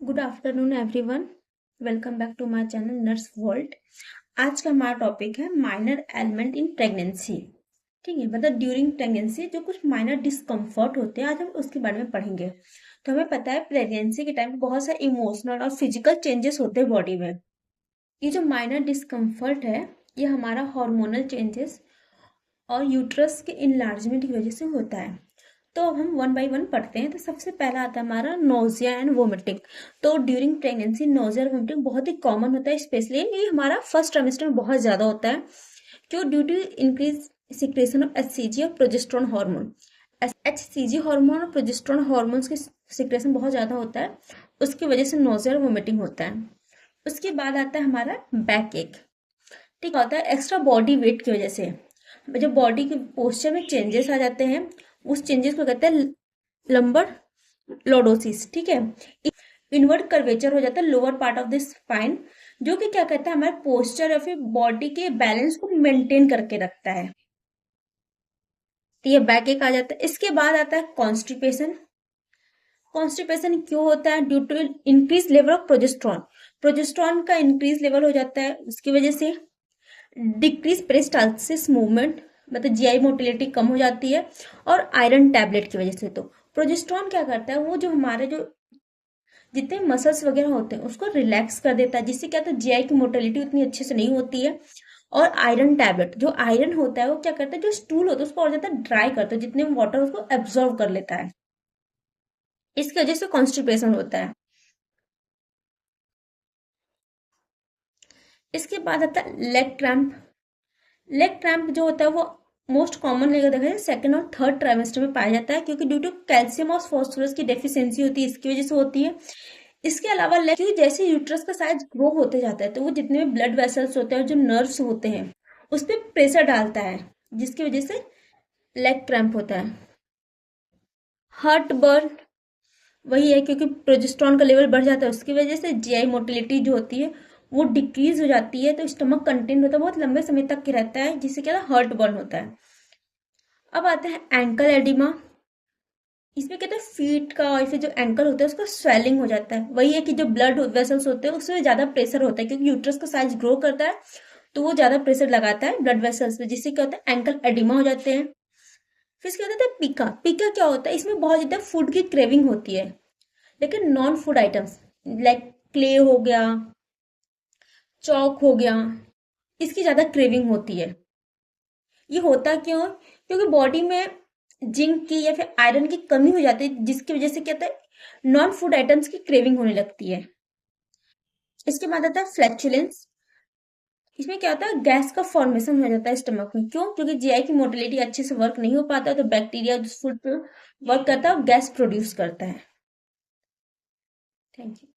Good afternoon everyone. Welcome back to my channel nurse world. आज का हमारा topic है माइनर एलिमेंट इन प्रेगनेंसी। ठीक है, मतलब ड्यूरिंग प्रेगनेंसी जो कुछ माइनर डिस्कम्फर्ट होते हैं, आज हम उसके बारे में पढ़ेंगे। तो हमें पता है प्रेगनेंसी के टाइम बहुत सारे इमोशनल और फिजिकल चेंजेस होते हैं बॉडी में। ये जो माइनर डिस्कम्फर्ट है, ये हमारा हार्मोनल चेंजेस और यूट्रस के इनलार्जमेंट की वजह से होता है। तो अब हम वन बाय वन पढ़ते हैं। तो सबसे पहला आता है हमारा नोजिया एंड वोमिटिंग। तो ड्यूरिंग प्रेगनेंसी नोजिया और वोमिटिंग बहुत ही कॉमन होता है, स्पेशली ये हमारा फर्स्ट ट्राइमेस्टर में बहुत ज्यादा होता है। क्यों? Due to increase secretion of HCG और प्रोजेस्टेरोन हार्मोन। एचसीजी हार्मोन और प्रोजेस्टेरोन हार्मोन्स की सिक्रेशन बहुत ज्यादा होता है, उसकी वजह से नोजिया और वोमिटिंग होता है। उसके बाद आता है हमारा बैक एक। ठीक होता है एक्स्ट्रा बॉडी वेट की वजह से, जब बॉडी के पोस्चर में चेंजेस आ जाते हैं, उस चेंजेस को कहते हैं लंबर लॉर्डोसिस। ठीक है, इनवर्ट कर्वेचर हो जाता है lower part of the spine, जो कि क्या कहता है हमारे पोस्चर या फिर बॉडी के बैलेंस को मेंटेन करके रखता है। तो ये बैक एक आ जाता है। इसके बाद आता है कॉन्स्टिपेशन। कॉन्स्टिपेशन क्यों होता है? Due to increase level of progesterone. Progesterone का इंक्रीज लेवल हो जाता है, उसकी वजह से डिक्रीज पेरिस्टाल्सिस मूवमेंट, मतलब जीआई मोटिलिटी कम हो जाती है, और आयरन टैबलेट की वजह से। तो प्रोजेस्ट्रॉन क्या करता है, वो जो हमारे जो जितने मसल्स वगैरह होते हैं उसको रिलैक्स कर देता है, जिससे क्या होता है जीआई की मोटिलिटी उतनी अच्छे से नहीं होती है। और आयरन टैबलेट, जो आयरन होता है वो क्या करता है, जो स्टूल होता है उसको और ज्यादा ड्राई करता है, जितने वाटर उसको एब्जॉर्व कर लेता है। इसकी वजह से कॉन्स्टिपेशन होता है। इसके बाद आता है लेग क्रैम्प। लेग क्रैम्प जो होता है वो मोस्ट कॉमन लेकर देखा जाए सेकंड और थर्ड ट्राइमेस्टर में पाया जाता है, क्योंकि ड्यू टू कैल्शियम और फॉस्फोरस की डेफिशिएंसी होती है, इसकी वजह से होती है। इसके अलावा लेग, क्योंकि जैसे यूट्रस का साइज ग्रो होते जाता है तो वो जितने भी ब्लड वेसल्स होते हैं और जो नर्व्स होते हैं उस पर प्रेशर डालता है, जिसकी वजह से लेग क्रैम्प होता है। हार्ट बर्न वही है, क्योंकि प्रोजेस्टेरोन का लेवल बढ़ जाता है, उसकी वजह से जीआई मोटिलिटी जो होती है वो डिक्रीज हो जाती है, तो स्टमक कंटेंट होता है बहुत लंबे समय तक के रहता है, जिससे क्या हार्ट बर्न होता है। अब आता है एंकल एडिमा। इसमें कहते हैं फीट का और फिर जो एंकल होता है उसका स्वेलिंग हो जाता है। वही है कि जो ब्लड वेसल्स होते हैं उसमें ज्यादा प्रेशर होता है, क्योंकि यूट्रस का साइज ग्रो करता है तो वो ज्यादा प्रेशर लगाता है ब्लड वेसल्स पे, जिससे क्या होता है एंकल एडिमा हो जाते हैं। फिर इसके होता है पिका। पिका क्या होता है, इसमें बहुत ज्यादा फूड की क्रेविंग होती है, लेकिन non food items like clay हो गया, चौक हो गया, इसकी ज्यादा क्रेविंग होती है। ये होता क्यों? क्योंकि बॉडी में जिंक की या फिर आयरन की कमी हो जाती है, जिसकी वजह से क्या होता है नॉन फूड आइटम्स की क्रेविंग होने लगती है। इसके बाद आता है फ्लैचुलेंस। इसमें क्या होता है गैस का फॉर्मेशन हो जाता है स्टमक में। क्यों? क्योंकि जीआई की मोटिलिटी अच्छे से वर्क नहीं हो पाता, तो बैक्टीरिया जिस फूड पे वर्क करता है गैस प्रोड्यूस करता है। Thank you.